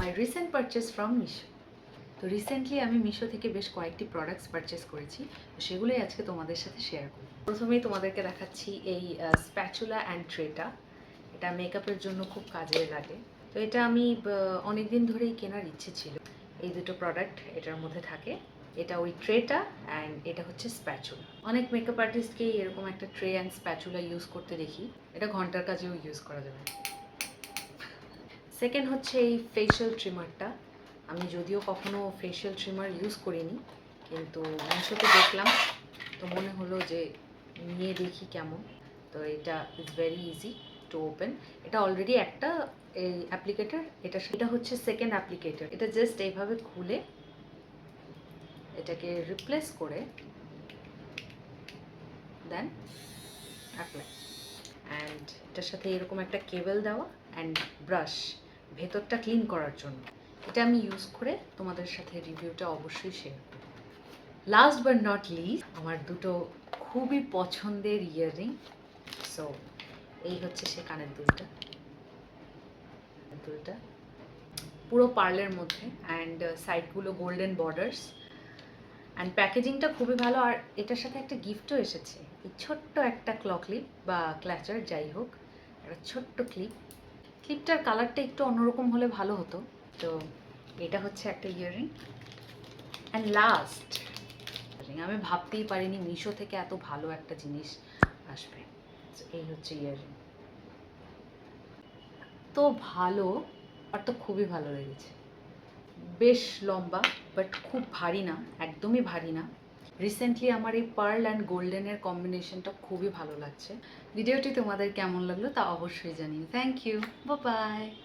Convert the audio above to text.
My recent purchase from Meesho. তো recently আমি মিশো থেকে বেশ কয়েকটি প্রোডাক্টস পারচেস করেছি, তো সেগুলোই আজকে তোমাদের সাথে শেয়ার করব। প্রথমেই তোমাদেরকে দেখাচ্ছি এই স্প্যাচুলা অ্যান্ড ট্রেটা। এটা মেকআপের জন্য খুব কাজে লাগে। তো এটা আমি অনেক দিন ধরেই কেনার ইচ্ছে ছিল। এই দুটো প্রোডাক্ট এটার মধ্যে থাকে। এটা ওই ট্রেটা অ্যান্ড এটা হচ্ছে স্প্যাচুলা। অনেক মেকআপ আর্টিস্টকেই এরকম একটা ট্রে অ্যান্ড স্প্যাচুলা ইউজ করতে দেখি। এটা ঘন্টার কাজেও ইউজ করা যাবে। সেকেন্ড হচ্ছে এই ফেশিয়াল ট্রিমারটা। আমি যদিও কখনো ফেশিয়াল ট্রিমার ইউজ করিনি, কিন্তু মিশোতে দেখলাম তো মনে হলো যে নিয়ে দেখি কেমন। তো এটা is very easy to open. এটা অলরেডি একটা এই অ্যাপ্লিকেটার, এটা হচ্ছে সেকেন্ড অ্যাপ্লিকেটার। এটা জাস্ট এইভাবে খুলে এটাকে রিপ্লেস করে দেন অ্যাপ্লাই। অ্যান্ড এটার সাথে এরকম একটা কেবল দেওয়া অ্যান্ড ব্রাশ ভেতরটা ক্লিন করার জন্য। এটা আমি ইউজ করে তোমাদের সাথে রিভিউটা অবশ্যই শেয়ার করব। লাস্ট বাট নট লিস্ট, আমার দুটো খুবই পছন্দের ইয়াররিং। সো এই হচ্ছে সে কানের দুলটা পুরো পার্লের মধ্যে অ্যান্ড সাইডগুলো গোল্ডেন বর্ডার্স অ্যান্ড প্যাকেজিংটা খুবই ভালো। আর এটার সাথে একটা গিফটও এসেছে, এই ছোট্ট একটা ক্লিপ বা ক্ল্যাচার, যাই হোক একটা ছোট্ট ক্লিপটার কালারটা একটু অন্যরকম হলে ভালো হতো। তো এটা হচ্ছে একটা ইয়াররিং। অ্যান্ড লাস্ট, আমি ভাবতেই পারিনি মিশো থেকে এত ভালো একটা জিনিস আসবে। এই হচ্ছে ইয়াররিং। তো ভালো, আর তো খুবই ভালো লেগেছে। বেশ লম্বা, বাট খুব ভারী না, একদমই ভারী না। রিসেন্টলি আমার এই পার্ল অ্যান্ড গোল্ডেনের কম্বিনেশনটা খুবই ভালো লাগছে। ভিডিওটি তোমাদের কেমন লাগলো তা অবশ্যই জানিও। Thank you, bye by.